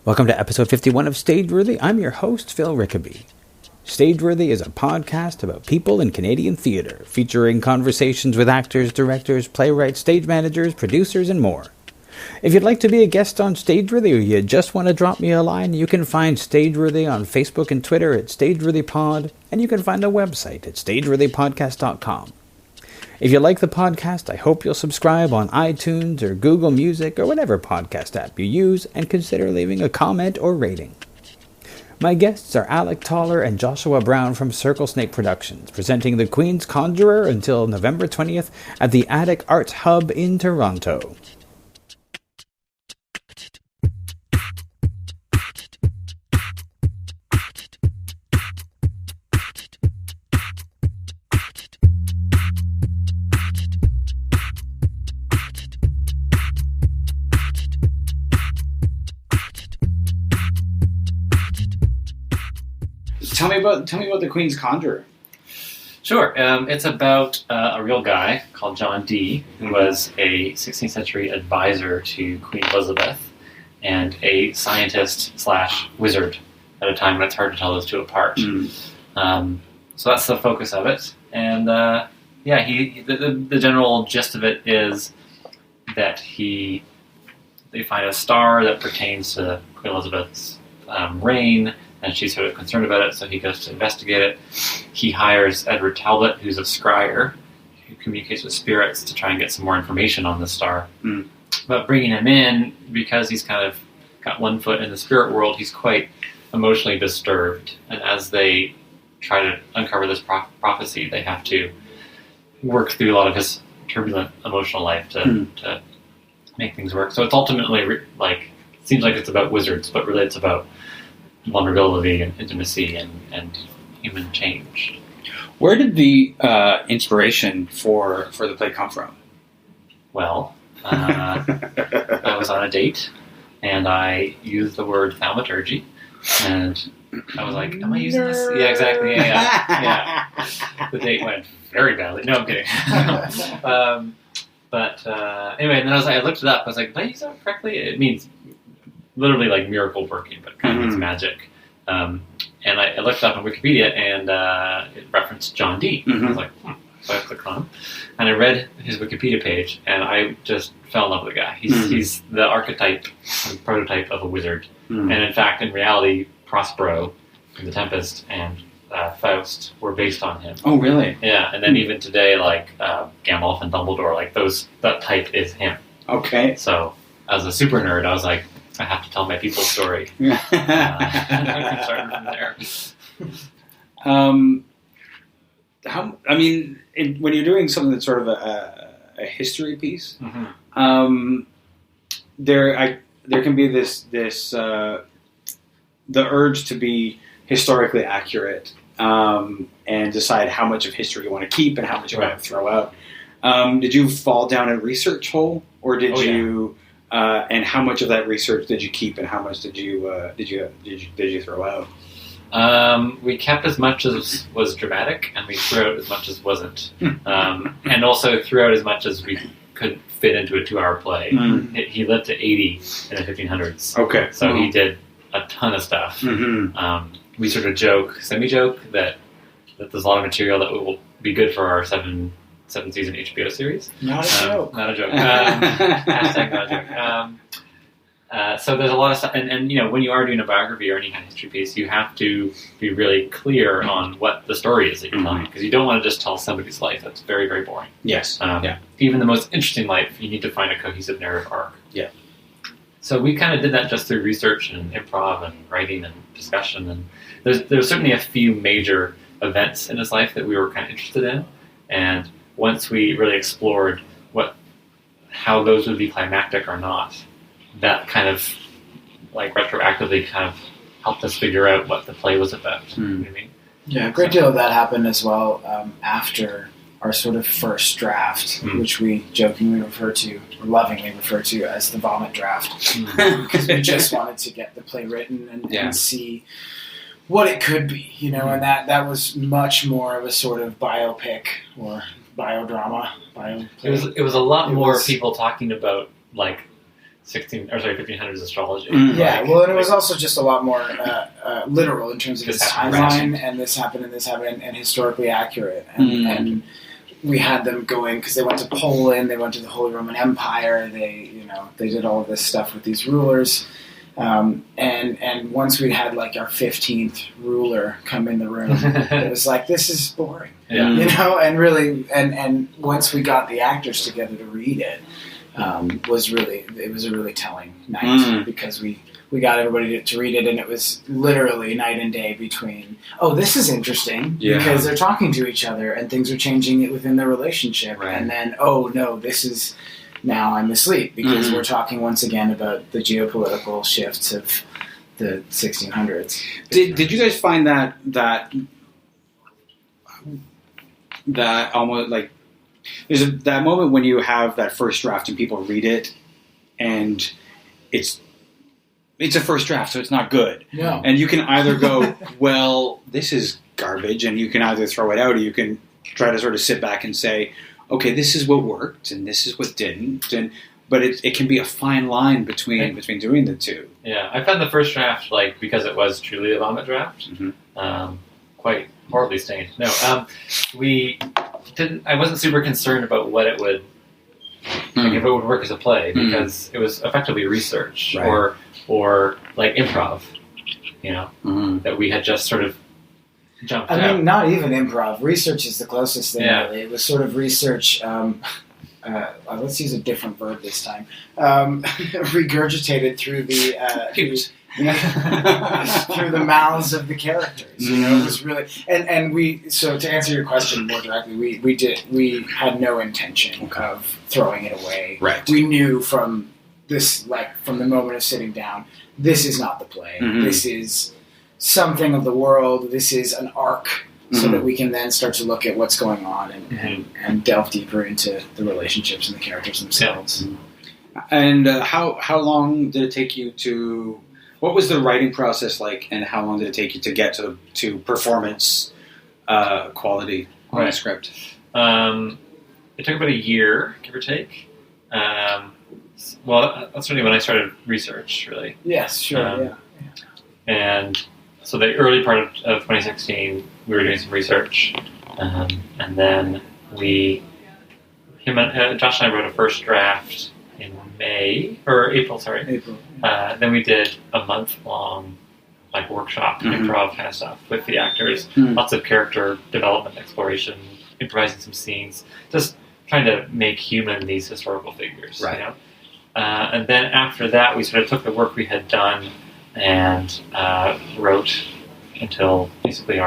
Welcome to episode 51 of Stageworthy. I'm your host, Phil Rickaby. Stageworthy is a podcast about people in Canadian theatre, featuring conversations with actors, directors, playwrights, stage managers, producers, and more. If you'd like to be a guest on Stageworthy or you just want to drop me a line, you can find Stageworthy on Facebook and Twitter at StageworthyPod, and you can find a website at stageworthypodcast.com. If you like the podcast, I hope you'll subscribe on iTunes or Google Music or whatever podcast app you use, and consider leaving a comment or rating. My guests are Alec and Joshua Browne from Cirnclesnake Productions, presenting the Queen's Conjurer until November 20th at the Attic Arts Hub in Toronto. Tell me about the Queen's Conjurer. Sure. It's about a real guy called John Dee, who was a 16th century advisor to Queen Elizabeth and a scientist/wizard at a time when it's hard to tell those two apart. So that's the focus of it. And the general gist of it is that they find a star that pertains to Queen Elizabeth's reign, and she's sort of concerned about it, so he goes to investigate it. He hires Edward Kelley, who's a scryer, who communicates with spirits to try and get some more information on the star. But bringing him in, because he's kind of got one foot in the spirit world, he's quite emotionally disturbed. And as they try to uncover this prophecy, they have to work through a lot of his turbulent emotional life to make things work. So it's ultimately, seems like it's about wizards, but really it's about vulnerability and intimacy and human change. Where did the inspiration for the play come from? Well, I was on a date, and I used the word thaumaturgy, and I was like, am I using this? Yeah, exactly. Yeah. The date went very badly. No, I'm kidding. Anyway, and then I looked it up. I was like, did I use that correctly? It means literally like miracle working, but kind of means magic. And I looked up on Wikipedia, and it referenced John Dee. I was like, So I clicked on him, and I read his Wikipedia page, and I just fell in love with the guy. He's the archetype and prototype of a wizard. And in fact, in reality, Prospero from The Tempest and Faust were based on him. Oh, really? Yeah, and then even today, Gandalf and Dumbledore, that type is him. Okay. So as a super nerd, I was like, I have to tell my people's story. Starting from there. When you're doing something that's sort of a history piece, there can be this the urge to be historically accurate and decide how much of history you want to keep and how much you want to throw out. Did you fall down a research hole, or did you? And how much of that research did you keep, and how much did you throw out? We kept as much as was dramatic, and we threw out as much as wasn't, and also threw out as much as we could fit into a 2-hour play. He lived to 80 in the 1500s. Okay, so he did a ton of stuff. We sort of semi-joke that there's a lot of material that will be good for our seven season HBO series. Not a joke. Not a joke. Hashtag not a joke. So there's a lot of stuff, and when you are doing a biography or any kind of history piece, you have to be really clear on what the story is that you're telling, because you don't want to just tell somebody's life. That's very, very boring. Yes. Even the most interesting life, you need to find a cohesive narrative arc. Yeah. So we kind of did that just through research and improv and writing and discussion, and there's certainly a few major events in his life that we were kind of interested in, and once we really explored how those would be climactic or not, that kind of retroactively kind of helped us figure out what the play was about. You know what I mean? Yeah, a great deal of that happened as well after our sort of first draft, which we jokingly refer to, or lovingly refer to as the vomit draft, because we just wanted to get the play written and see what it could be, and that was much more of a sort of biopic or biodrama. It was a lot more people talking about 1500s astrology. Yeah, well, and it was also just a lot more literal in terms of its timeline, and this happened, and historically accurate. And we had them going because they went to Poland, they went to the Holy Roman Empire, they did all of this stuff with these rulers. And once we had like our 15th ruler come in the room, it was like, this is boring, and really, and once we got the actors together to read it, it was a really telling night because we got everybody to read it, and it was literally night and day between, oh, this is interesting because they're talking to each other and things are changing within their relationship, and then, oh no, this is, now I'm asleep because we're talking once again about the geopolitical shifts of the 1600s. Did you guys find that almost like there's that moment when you have that first draft and people read it and it's a first draft, so it's not good. No. And you can either go, well, this is garbage, and you can either throw it out, or you can try to sort of sit back and say, okay, this is what worked, and this is what didn't. But it can be a fine line between doing the two. Yeah, I found the first draft, like, because it was truly a vomit draft, quite horribly stained. No, we didn't. I wasn't super concerned about what it would, like, if it would work as a play, because it was effectively research or like improv, that we had just sort of jumped out. I mean, not even improv. Research is the closest thing, really. It was sort of research, let's use a different verb this time, regurgitated through the through the mouths of the characters. It was really, and we, so to answer your question more directly, we had no intention of throwing it away. Right. We knew from the moment of sitting down, this is not the play. This is something of the world. This is an arc, so that we can then start to look at what's going on and delve deeper into the relationships and the characters themselves. And how long did it take you to? What was the writing process like, and how long did it take you to get to performance quality on the script? It took about a year, give or take. Well, that's really when I started research, really. Yes, sure, And so the early part of 2016, we were doing some research, and then Josh and I wrote a first draft in April. Then we did a month-long like workshop, improv kind of stuff with the actors. Lots of character development, exploration, improvising some scenes, just trying to make human these historical figures. Right. And then after that, we sort of took the work we had done and wrote until basically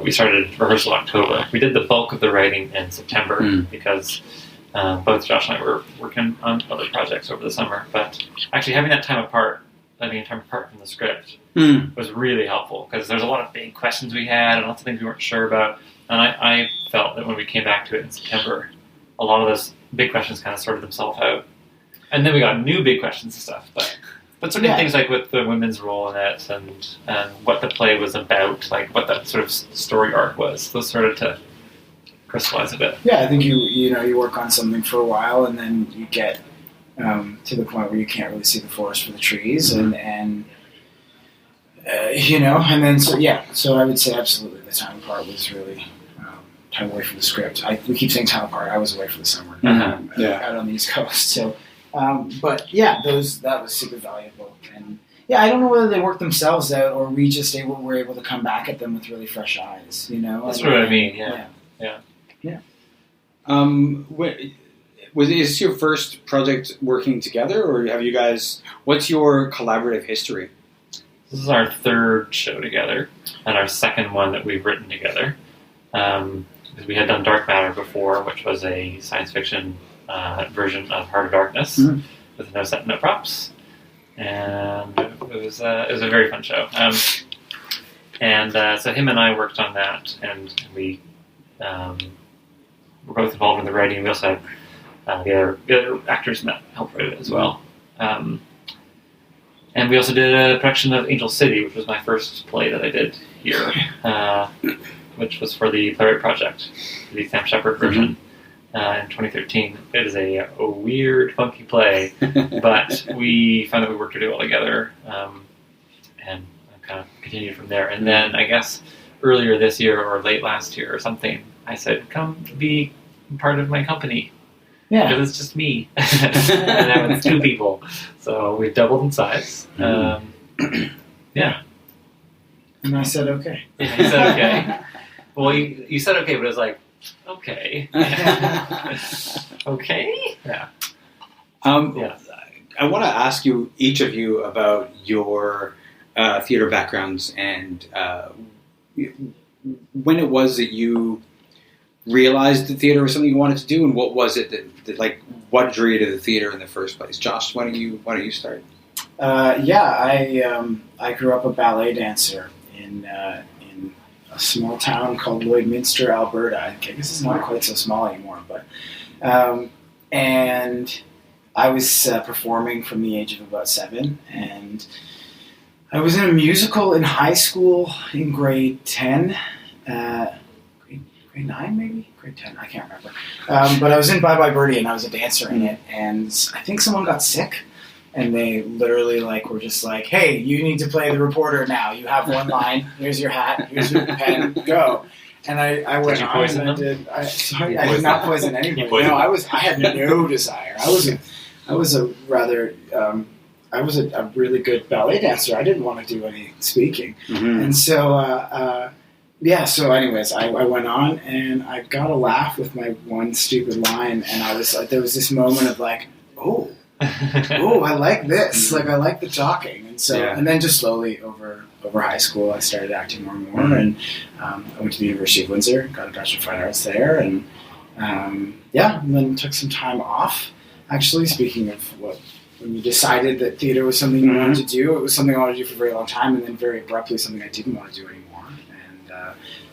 we started rehearsal in October. We did the bulk of the writing in September because both Josh and I were working on other projects over the summer. But actually having that time apart from the script was really helpful because there's a lot of big questions we had and lots of things we weren't sure about. And I felt that when we came back to it in September, a lot of those big questions kind of sorted themselves out. And then we got new big questions and stuff. But sort of things like with the women's role in it and what the play was about, like what that sort of story arc was, those started to crystallize a bit. Yeah, I think you work on something for a while and then you get to the point where you can't really see the forest for the trees and then so I would say absolutely the time apart was really time away from the script. We keep saying time apart. I was away for the summer out on the East Coast. So, but yeah, that was super valuable. And yeah, I don't know whether they worked themselves out or we just were able to come back at them with really fresh eyes. That's what I mean. Yeah. Was this your first project working together, or have you guys? What's your collaborative history? This is our third show together, and our second one that we've written together. Because we had done Dark Matter before, which was a science fiction version of Heart of Darkness with no set, no props, and it was a very fun show. So him and I worked on that, and we were both involved in the writing. We also had the other actors that helped write it as well. And we also did a production of Angel City, which was my first play that I did here, which was for the Playwright Project, the Sam Shepard version. in 2013. It is a weird, funky play, but we found that we worked really well together, and kind of continued from there. And then I guess earlier this year or late last year or something, I said, come be part of my company. Yeah. Because it's just me. And now it's 2 people. So we've doubled in size. Yeah. And I said, okay. Yeah, you said okay. Well, you said okay, but it was like, okay. Okay? Yeah. Yeah. I want to ask you, each of you, about your theater backgrounds and when it was that you realized that theater was something you wanted to do, and what was it that like, what drew you to the theater in the first place? Josh, why don't you start? I grew up a ballet dancer in a small town called Lloydminster, Alberta. I guess it's not quite so small anymore, but and I was performing from the age of about 7, and I was in a musical in high school in grade 10, grade 9 maybe? Grade 10, I can't remember. But I was in Bye Bye Birdie, and I was a dancer in it, and I think someone got sick, and they literally were just like, hey, you need to play the reporter now. You have 1 line, here's your hat, here's your pen, go. And I went on and I did. I did not poison anybody. No, I had no desire. I was a really good ballet dancer. I didn't want to do any speaking. Mm-hmm. And so, so anyways, I went on and I got a laugh with my one stupid line. And I was there was this moment of oh, I like this. I like the talking. And so, and then just slowly over high school, I started acting more and more. Mm-hmm. And I went to the University of Windsor, got a Bachelor of Fine Arts there. And and then took some time off. Actually, speaking of when you decided that theater was something you wanted to do, it was something I wanted to do for a very long time, and then very abruptly something I didn't want to do anymore. And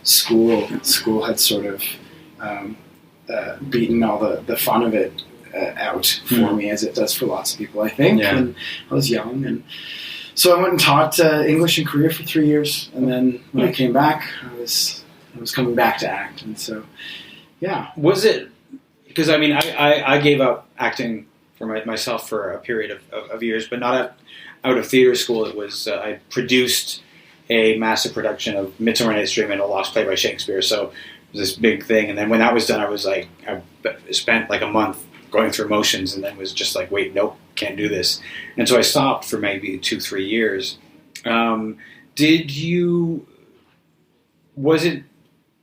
school had sort of beaten all the fun of it out for me, as it does for lots of people, I think. Yeah. And I was young, and so I went and taught English and Korea for 3 years, and then when I came back, I was coming back to act, and so Was it? Because I gave up acting for myself for a period of years, but not out of theater school. It was I produced a massive production of Midsummer Night's Dream and a lost play by Shakespeare. So it was this big thing, and then when that was done, I was I spent a month going through motions, and then was just wait, nope, can't do this. And so I stopped for maybe 2-3 years.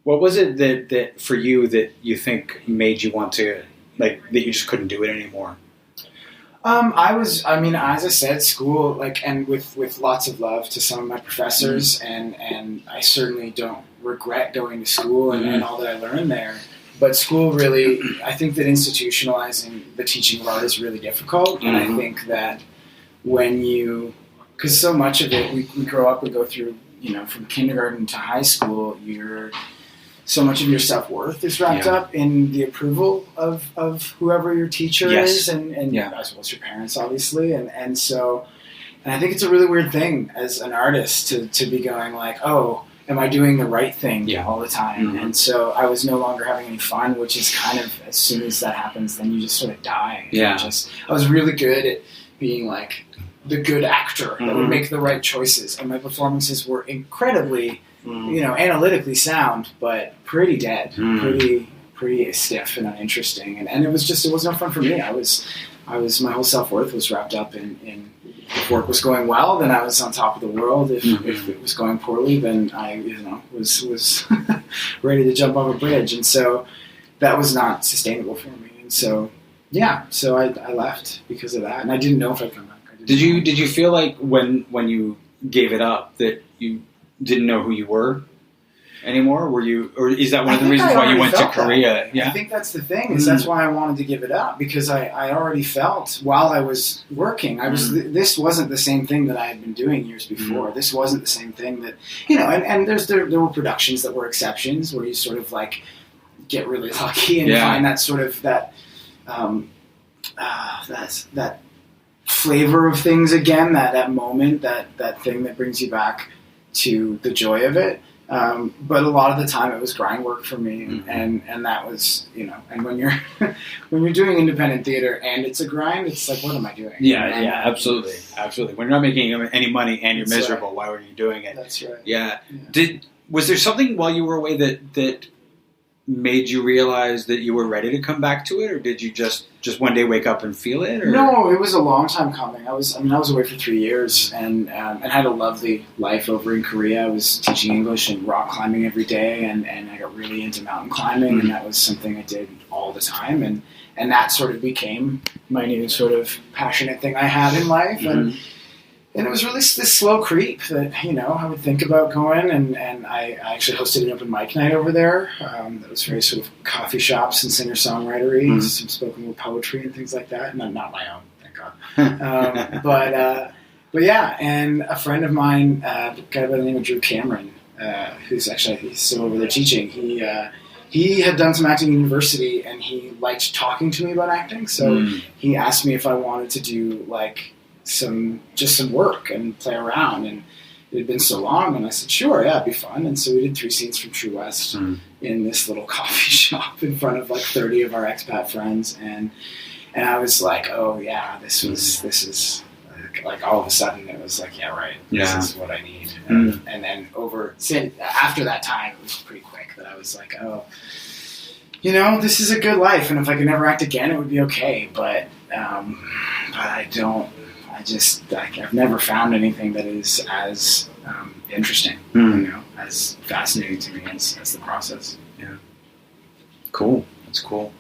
What was it that for you that you think made you want to, that you just couldn't do it anymore? As I said, school, and with lots of love to some of my professors, and I certainly don't regret going to school and all that I learned there. But school really, I think that institutionalizing the teaching of art is really difficult, and I think that because so much of it, we grow up, we go through, from kindergarten to high school, so much of your self-worth is wrapped up in the approval of whoever your teacher is, and as well as your parents, obviously. And I think it's a really weird thing as an artist to be going oh, am I doing the right thing all the time? Mm-hmm. And so I was no longer having any fun, which is kind of, as soon as that happens, then you just sort of die. Yeah. I was really good at being the good actor that would make the right choices. And my performances were incredibly... analytically sound, but pretty dead, pretty stiff and uninteresting, and it was no fun for me. I was my whole self-worth was wrapped up in if work was going well, then I was on top of the world. If it was going poorly, then I was ready to jump off a bridge, and so that was not sustainable for me. And so I left because of that, and I didn't know if I'd come back. Did you feel like when you gave it up that you didn't know who you were anymore? Were you, or is that one of the reasons why you went to Korea? Yeah, I think that's the thing. Is that's why I wanted to give it up, because I already felt while I was working, this wasn't the same thing that I had been doing years before. This wasn't the same thing that and there were productions that were exceptions where you sort of get really lucky and find that sort of that flavor of things again, that moment, that thing that brings you back to the joy of it. But a lot of the time it was grind work for me, and that was, and when you're when you're doing independent theater and it's a grind, it's like, what am I doing? Yeah, absolutely. When you're not making any money and you're miserable, why were you doing it? That's right. Yeah. Was there something while you were away that made you realize that you were ready to come back to it, or did you just one day wake up and feel it? Or? No, it was a long time coming. I was away for 3 years and had a lovely life over in Korea. I was teaching English and rock climbing every day, and I got really into mountain climbing, and that was something I did all the time, and that sort of became my new sort of passionate thing I had in life, and it was really this slow creep that, I would think about going, and I actually hosted an open mic night over there that was very sort of coffee shops and singer-songwritery, some spoken word poetry and things like that. Not my own, thank God. But yeah, and a friend of mine, a guy by the name of Drew Cameron, he's still over there teaching, he had done some acting in university, and he liked talking to me about acting, so he asked me if I wanted to do, some work and play around, and it had been so long, and I said, sure, yeah, it'd be fun. And so we did 3 scenes from True West in this little coffee shop in front of 30 of our expat friends, and I was like, oh yeah, this is all of a sudden it was like, yeah, right, this is what I need. And then after that time, it was pretty quick that I was like, oh, this is a good life, and if I could never act again, it would be okay, but I don't. I've never found anything that is as interesting, as fascinating to me as the process. Yeah. Cool. That's cool.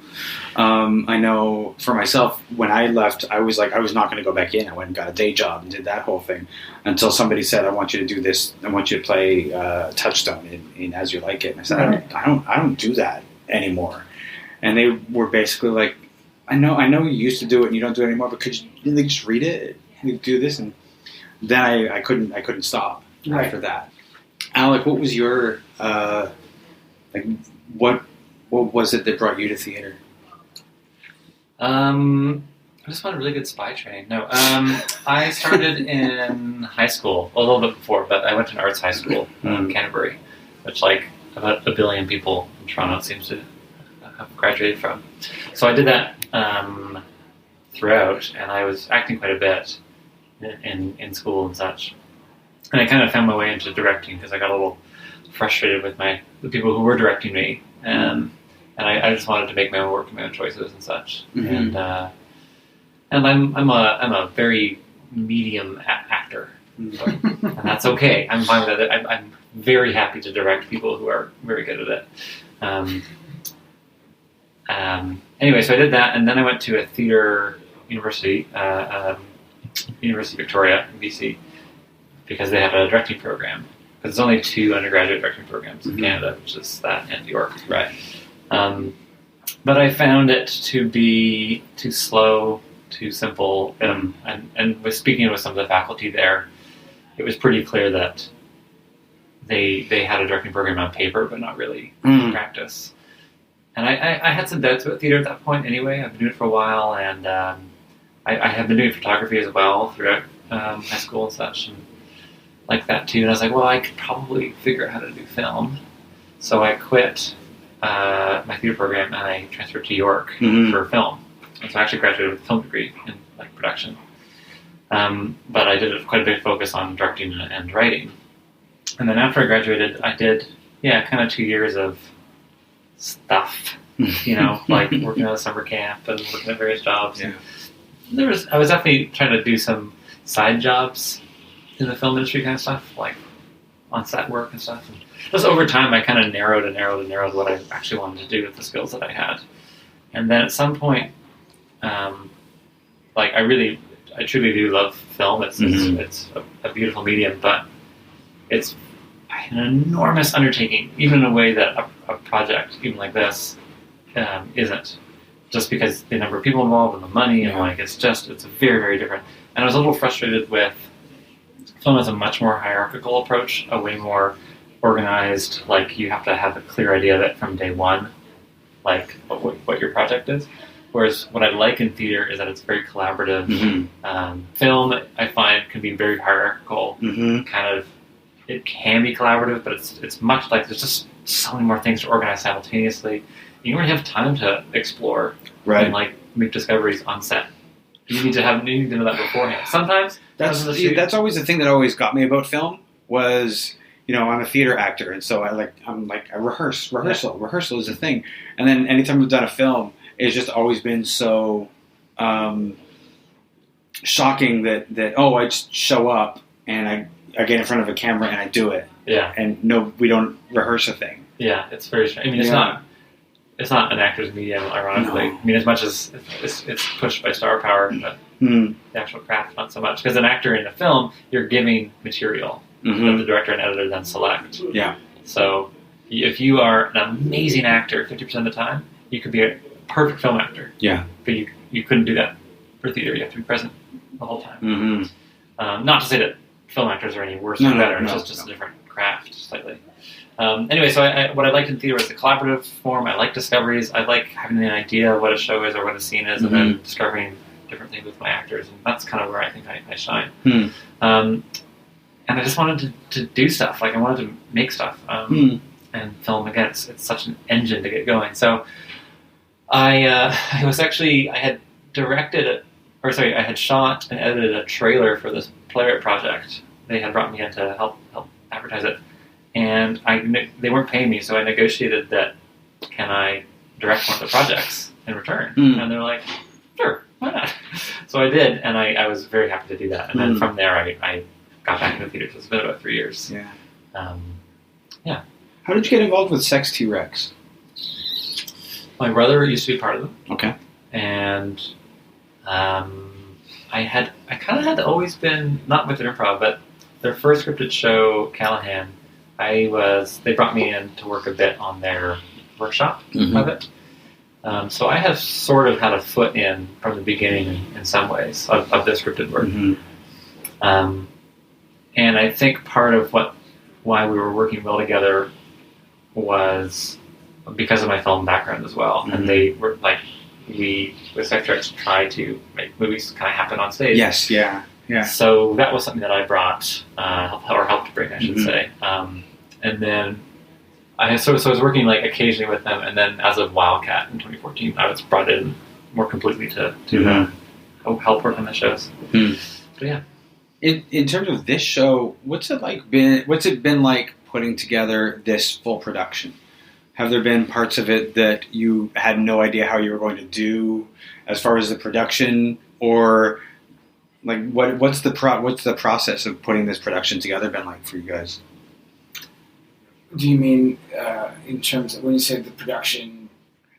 I know for myself, when I left, I was not going to go back in. I went and got a day job and did that whole thing until somebody said, I want you to do this. I want you to play Touchstone in As You Like It. And I said, I don't do that anymore. And they were basically like, I know you used to do it and you don't do it anymore, but could you just read it? You do this, and then I couldn't stop after that. Alec, what was your what was it that brought you to theater? I just wanted really good spy training. No, I started in high school, a little bit before, but I went to an arts high school in Canterbury, which about 1 billion people in Toronto seems to have graduated from. So I did that throughout, and I was acting quite a bit in school and such. And I kind of found my way into directing because I got a little frustrated with the people who were directing me, and I just wanted to make my own work and my own choices and such. And I'm a very medium actor, so, and that's okay. I'm fine with it. I'm very happy to direct people who are very good at it. Anyway, so I did that, and then I went to a theatre university, University of Victoria in BC, because they have a directing program. Because there's only 2 undergraduate directing programs in Canada, which is that and New York. Right. But I found it to be too slow, too simple, and with speaking with some of the faculty there, it was pretty clear that they had a directing program on paper, but not really in practice. And I had some doubts about theatre at that point anyway. I've been doing it for a while, and I have been doing photography as well throughout high school and such, and like that too. And I was like, well, I could probably figure out how to do film. So I quit my theatre program and I transferred to York for film. And so I actually graduated with a film degree in production. But I did quite a big focus on directing and writing. And then after I graduated, I did, kind of 2 years of stuff, like working at a summer camp and working at various jobs. Yeah. And I was definitely trying to do some side jobs in the film industry kind of stuff, like on set work and stuff. And just over time, I kind of narrowed what I actually wanted to do with the skills that I had. And then at some point, I truly do love film. It's a beautiful medium, but it's an enormous undertaking, even in a way that a project, even like this, isn't. Just because the number of people involved and the money, and it's very, very different. And I was a little frustrated with film as a much more hierarchical approach, a way more organized, you have to have a clear idea of it from day one, what your project is. Whereas what I like in theater is that it's very collaborative. Film, I find, can be very hierarchical, kind of it can be collaborative, but it's much like there's just so many more things to organize simultaneously. You don't really have time to explore and like make discoveries on set. You need to know that beforehand. Sometimes that's always the thing that always got me about film was, I'm a theater actor, and so I rehearse. Rehearsal is a thing. And then anytime we've done a film, it's just always been so shocking that I just show up and I get in front of a camera and I do it. Yeah. And no, we don't rehearse a thing. Yeah, it's very strange. I mean, it's not an actor's medium, ironically. No. I mean, as much as it's pushed by star power, but the actual craft, not so much. Because an actor in a film, you're giving material that the director and editor then select. Yeah. So if you are an amazing actor 50% of the time, you could be a perfect film actor. Yeah. But you couldn't do that for theater. You have to be present the whole time. Not to say that film actors are any worse or better. It's just a different craft, slightly. Anyway, so what I liked in theater was the collaborative form. I like discoveries. I like having an idea of what a show is or what a scene is, and then discovering different things with my actors. And that's kind of where I think I shine. And I just wanted to do stuff. Like, I wanted to make stuff. And film, again, it's such an engine to get going. So I had I had shot and edited a trailer for this playwright project. They had brought me in to help advertise it. And they weren't paying me, so I negotiated that, can I direct one of the projects in return? And they're like, sure, why not? So I did, and I was very happy to do that. And then from there, I got back into theater. So it's been about 3 years. Yeah. Yeah. How did you get involved with Sex T-Rex? My brother used to be part of them. Okay. And I kind of had always been, not with improv, but their first scripted show, Callahan, they brought me in to work a bit on their workshop of it. So I have sort of had a foot in from the beginning in some ways of the scripted work. And I think part of why we were working well together was because of my film background as well. And they were like, with Sex T-Rex, try to make movies kind of happen on stage. Yes, yeah. So that was something that I brought, or helped bring, I should say. And then I was working like occasionally with them, and then as of Wildcat in 2014, I was brought in more completely to help work on the shows. So yeah. In terms of this show, what's it been like putting together this full production? Have there been parts of it that you had no idea how you were going to do as far as the production, or like what's the process of putting this production together been like for you guys? Do you mean in terms of when you say the production?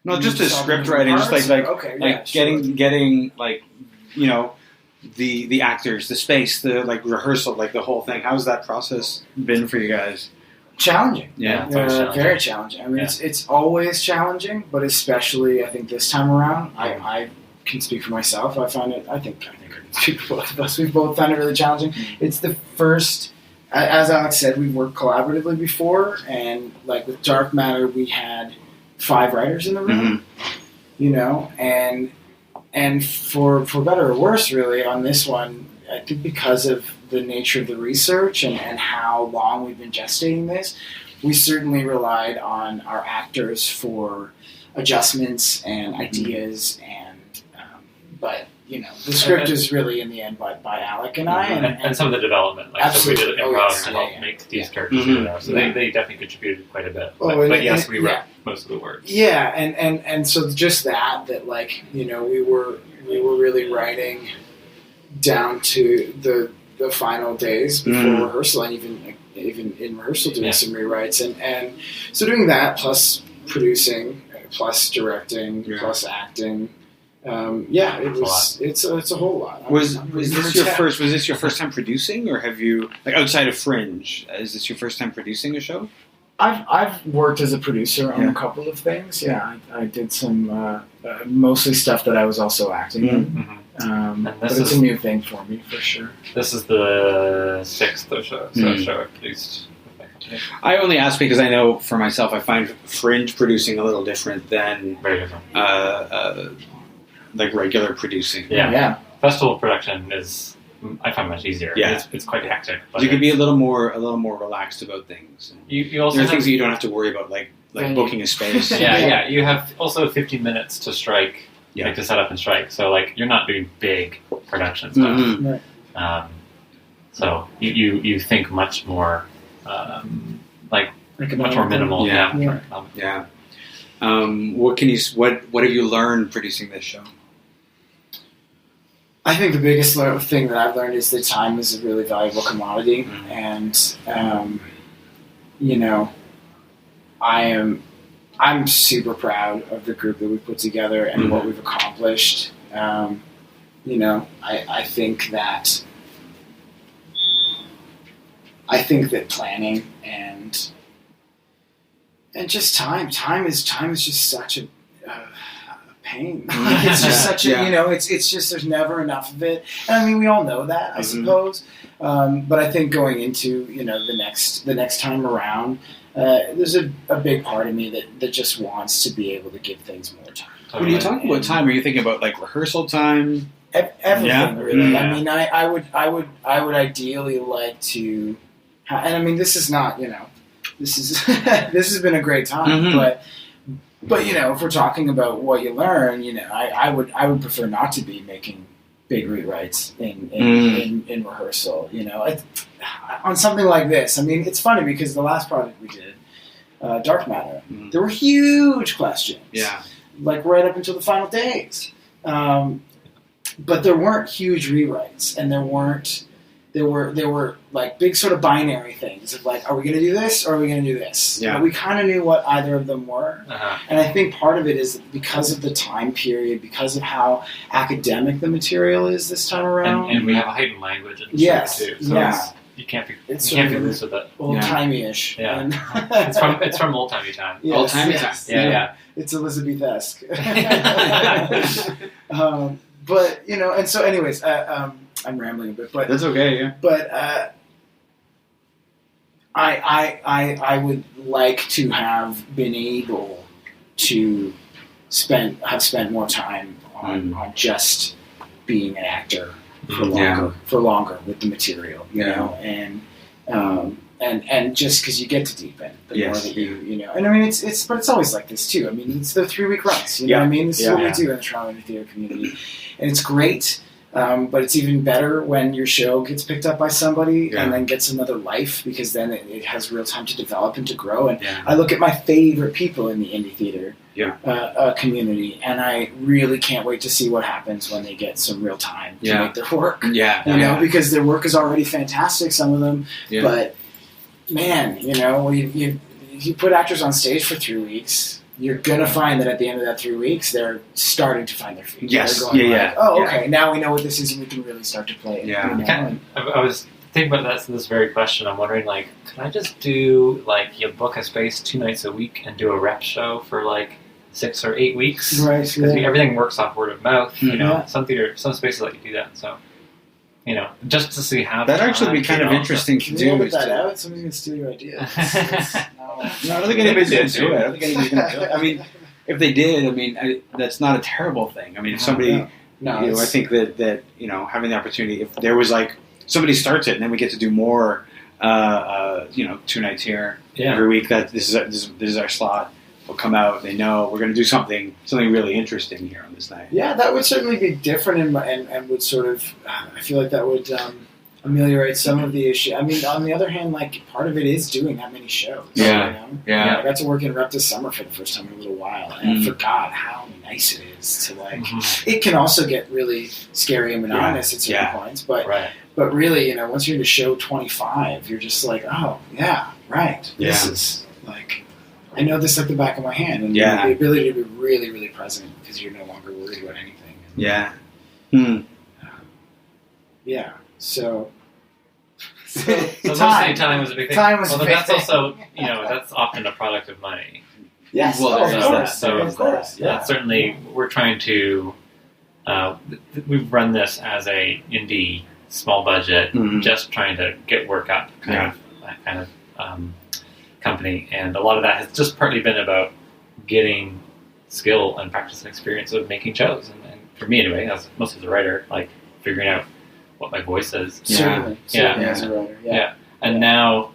No, just the script writing, just getting like the actors, the space, the like rehearsal, like the whole thing. How's that process been for you guys? Challenging. Yeah, very challenging. I mean, it's always challenging, but especially I think this time around, I can speak for myself. I think I can speak for both of us. We've both found it really challenging. It's the first, as Alec said, we've worked collaboratively before, and like with Dark Matter, we had 5 writers in the room, and for better or worse, really, on this one, I think because of the nature of the research and how long we've been gestating this, we certainly relied on our actors for adjustments and ideas, but the script is really in the end by Alec and I, and some of the development, like absolutely. So we did improv to help make these characters so they definitely contributed quite a bit. But yes, we wrote most of the words. Yeah, and so just that like we were really writing down to the final days before rehearsal, and even in rehearsal doing some rewrites, and so doing that plus producing, plus directing, plus acting. It's a whole lot. Was this your first time producing, or have you, like, outside of Fringe, is this your first time producing a show? I've worked as a producer on a couple of things. Yeah, I did some mostly stuff that I was also acting in. But it's a new thing for me, for sure. This is the 6th show I produced with my company. I only ask because I know for myself, I find Fringe producing a little different than very different. Like regular producing. Yeah. Festival production is I find much easier. Yeah. It's quite hectic. But you can be a little more relaxed about things. You also there are things that you don't have to worry about, like booking a space. Yeah. You have also 15 minutes to strike, Yeah. like to set up and strike. So like you're not doing big production stuff. Mm-hmm. Right. So you think much more much more minimal. Yeah. Yeah. What have you learned producing this show? I think the biggest thing that I've learned is that time is a really valuable commodity, Mm-hmm. and I'm super proud of the group that we put together and Mm-hmm. what we've accomplished. I think that planning and just time is just such a pain. It's just such a, it's just, there's never enough of it. And I mean, we all know that, I suppose. But I think going into, the next time around, there's a big part of me that just wants to be able to give things more time. When you talk about time, are you thinking about like rehearsal time? Everything, really. Yeah. I mean, I would ideally like to, and I mean, this is not, this is this has been a great time, Mm-hmm. but if we're talking about what you learn, I would prefer not to be making big rewrites in rehearsal. On something like this. I mean, it's funny because the last project we did, Dark Matter, there were huge questions. Yeah. Like right up until the final days. But there weren't huge rewrites, and there were like big sort of binary things of like, are we going to do this or are we going to do this? Yeah. But we kind of knew what either of them were. Uh-huh. And I think part of it is because of the time period, because of how academic the material is this time around. And we have a heightened language in the Yes, show too. So yeah. you can't be It's loose with it. Old-timey-ish. Yeah. And It's from old timey time. Yes, Old-timey yes, time. Yeah. It's Elizabeth-esque. But, and so anyways, I'm rambling a bit, but That's okay, yeah. But I would like to have been able to spend more time on just being an actor for longer with the material, you know, and just because you get to deepen the more that you and I mean it's always like this too. I mean it's the 3-week runs, you know what I mean? This is what we do in the Toronto theater community, and it's great. But it's even better when your show gets picked up by somebody and then gets another life, because then it has real time to develop and to grow. And I look at my favorite people in the indie theater community, and I really can't wait to see what happens when they get some real time to make their work. Because their work is already fantastic, some of them. But man, you put actors on stage for 3 weeks. You're going to find that at the end of that 3 weeks, they're starting to find their feet. Yes. They're going okay, now we know what this is and we can really start to play it. I was thinking about this very question. I'm wondering, like, can I just do, like, you book a space 2 nights a week and do a rep show for, like, 6 or 8 weeks? Right. Because everything works off word of mouth. Some spaces let you do that. So, just to see how that'd actually be kind of interesting to do. Edit that out? Somebody's going to steal your idea. No, I don't think anybody's going to do it. I don't think anybody's going to do it. I mean, if they did, I mean, that's not a terrible thing. I mean, if somebody, I think that having the opportunity, if there was like somebody starts it and then we get to do more, 2 nights here every week. That this is our slot. We'll come out. They know we're going to do something really interesting here on this night. Yeah, that would certainly be different and would sort of. I feel like that would ameliorate some of the issue. I mean, on the other hand, like part of it is doing that many shows. I got to work in rep this summer for the first time in a little while, and I forgot how nice it is to like. It can also get really scary and monotonous at certain points, but really, once you're into show 25, you're just like, oh yeah, right. This is like. I know this like the back of my hand, and the ability to be really, really present because you're no longer worried about anything. So time was a big thing. Time was but that's also, that's often a product of money. Yes, of course. That's certainly, we're trying to, we've run this as a indie, small budget, just trying to get work up kind of company, and a lot of that has just partly been about getting skill and practice and experience of making shows, and for me anyway, as mostly as a writer, like figuring out what my voice is. Certainly as a writer. Yeah. And now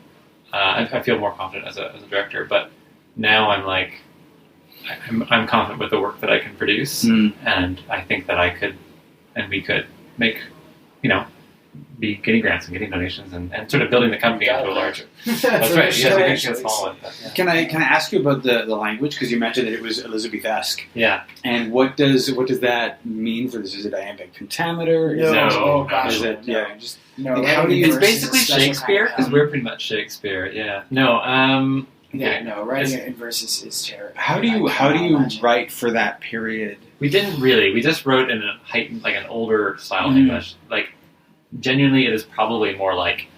I feel more confident as a director, but now I'm like, I'm confident with the work that I can produce, and I think that I could, and we could make, be getting grants and getting donations and sort of building the company into a larger. That's right. You have to small one. Can I ask you about the language, because you mentioned that it was Elizabeth-esque? Yeah. And what does that mean for this? Is it iambic pentameter? Is it just no? How do you? It's basically Shakespeare, because we're pretty much Shakespeare. Yeah. No. Writing it in verses is terrible. How do you write for that period? We didn't really. We just wrote in a heightened, like an older style English. Like, genuinely, it is probably more like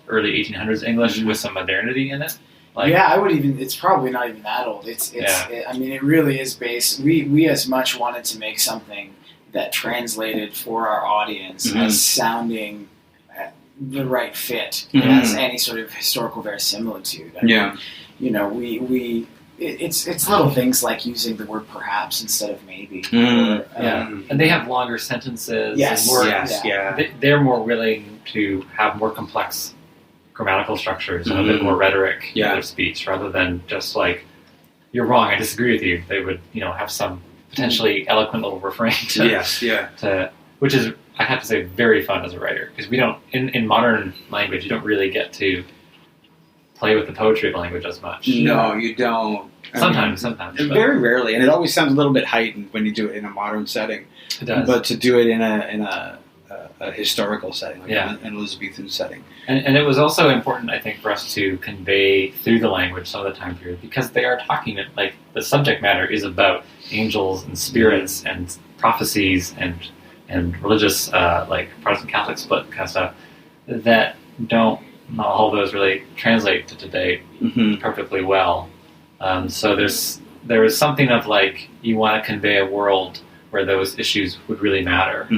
early 1800s English with some modernity in it. I would even. It's probably not even that old. It really is based. We as much wanted to make something that translated for our audience as sounding the right fit as any sort of historical verisimilitude. It's little things like using the word perhaps instead of maybe. And they have longer sentences. They're more willing to have more complex grammatical structures and a bit more rhetoric in their speech, rather than just like, you're wrong, I disagree with you. They would, have some potentially eloquent little refrain which is, I have to say, very fun as a writer, because we don't, in modern language, you don't really get to play with the poetry of language as much. No, you don't. Sometimes. Very rarely, and it always sounds a little bit heightened when you do it in a modern setting. It does. But to do it in a historical setting, an Elizabethan setting. And it was also important, I think, for us to convey through the language some of the time period, because they are talking, like, the subject matter is about angels and spirits and prophecies and religious, like Protestant Catholic split kind of stuff, that not all of those really translate to today perfectly well. So there is something of like, you want to convey a world where those issues would really matter,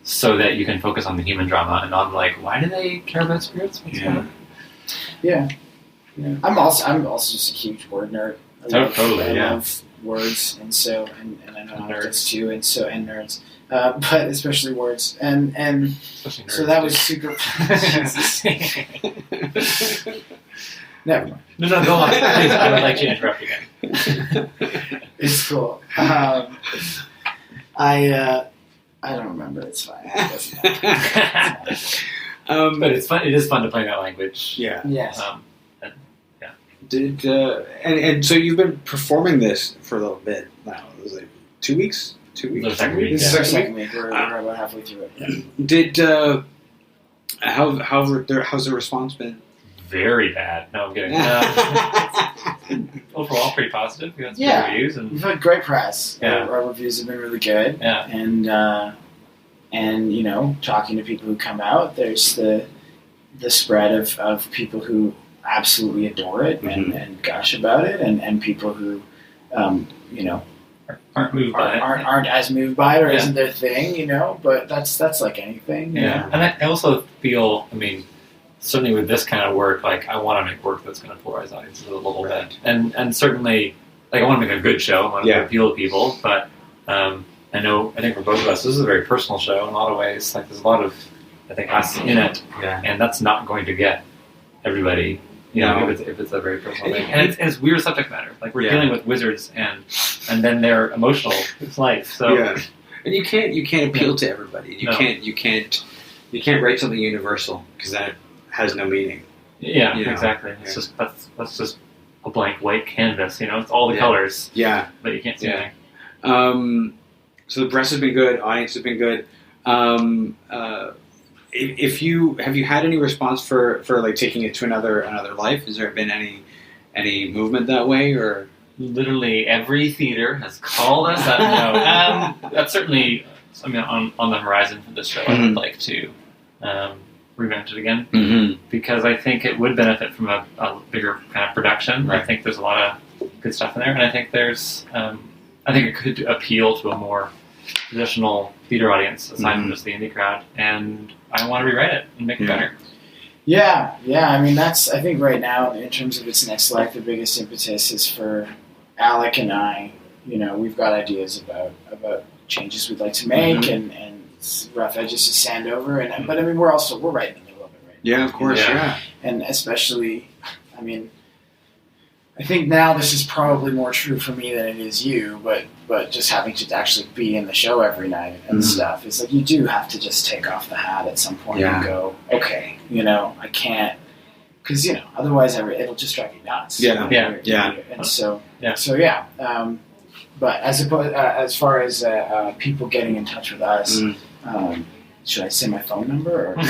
so that you can focus on the human drama and on like, why do they care about spirits? What's going on? Yeah. I'm also just a huge word nerd. I love words, and I know nerds too, and nerds, but especially words, and especially nerds, so that was super. Never mind. No, go on. Please, I would like to interrupt again. It's cool. I don't remember. It's fine. But it's fun. It is fun to play that language. Yeah. Yes. And so you've been performing this for a little bit now. It was like 2 weeks? 2 weeks? The second week. This is our second week. We're about halfway through it. How's the response been? Very bad. No, I'm kidding. Overall, pretty positive. We had some good reviews, and we've had great press. Yeah. Our reviews have been really good. Yeah. And talking to people who come out, there's the spread of people who absolutely adore it and gush about it, and people who aren't moved by it. Aren't as moved by it, or isn't their thing, But that's like anything. And I also feel, certainly with this kind of work, like, I want to make work that's going to polarize audiences a little bit, and certainly, like, I want to make a good show. I want to appeal to people, but I think for both of us, this is a very personal show in a lot of ways. Like, there's a lot of, I think, us in it, and that's not going to get everybody. If it's a very personal thing, and it's weird subject matter. Like, we're dealing with wizards and then their emotional life. So, and you can't appeal to everybody. You can't write something universal, because that has no meaning. Yeah, exactly. It's just that's just a blank white canvas. It's all the colors. Yeah, but you can't see anything. So the press has been good. Audience has been good. Have you had any response for like taking it to another life? Has there been any movement that way, or literally every theater has called us up? No, that's certainly on the horizon for this show. I would like to revamp it again, because I think it would benefit from a bigger kind of production. Right. I think there's a lot of good stuff in there, and I think there's I think it could appeal to a more traditional theater audience aside from just the indie crowd, and I want to rewrite it and make it better. Yeah. That's, I think right now, in terms of its next life, the biggest impetus is for Alec and I. We've got ideas about changes we'd like to make and rough edges to sand over. But I mean, we're right in the middle of it, right? Yeah, of course, yeah. And especially, I mean, I think now this is probably more true for me than it is you, but just having to actually be in the show every night and stuff, it's like you do have to just take off the hat at some point and go, okay, I can't, because otherwise it'll just drive you nuts. And so but as far as people getting in touch with us, should I say my phone number? Or? No,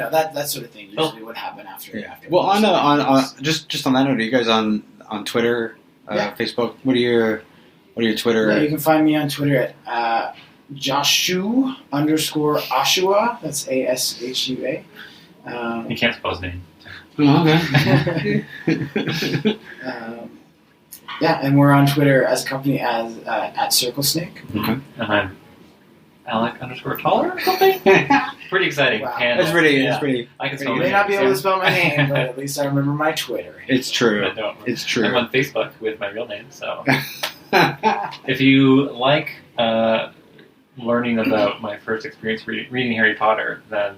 that sort of thing usually would happen after. Well, on just on that note, are you guys on Twitter, Facebook? What are your Twitter? Yeah, you can find me on Twitter at Joshu_Ashua. That's ASHUA. You can't spell his name. Oh, okay. And we're on Twitter as a company as at Cirnclesnake. Okay. And I'm Alec_taller or something. Pretty exciting. Wow. Handle. It's pretty. I can spell You my may not be name, able to spell my name, but at least I remember my Twitter. It's true. It's true. I'm on Facebook with my real name, so if you like learning about my first experience reading Harry Potter, then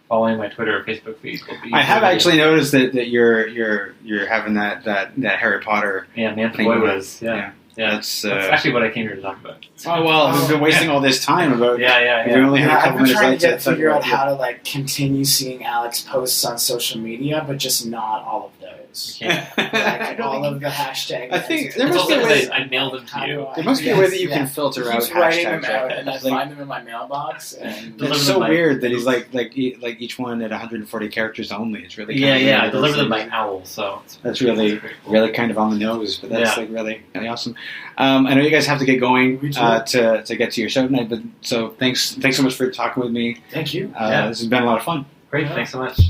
following my Twitter or Facebook feed will be. I have actually noticed that you're having that Harry Potter. Yeah, man, the boy was. Yeah. That's actually what I came here to talk about. Oh well, we've been wasting all this time about. We only had a couple minutes left to figure out how to continue seeing Alec's posts on social media, but just not all of those. All of the hashtags. I think there must be a way. I mailed them to you. There must be a way that you can filter out hashtags. And I find them in my mailbox. And it's so weird that he's like each one at 140 characters only. It's really I deliver them by owl, so that's really kind of on the nose, but that's really awesome. I know you guys have to get going to get to your show tonight, but so thanks so much for talking with me. Thank you. This has been a lot of fun. Great, thanks so much.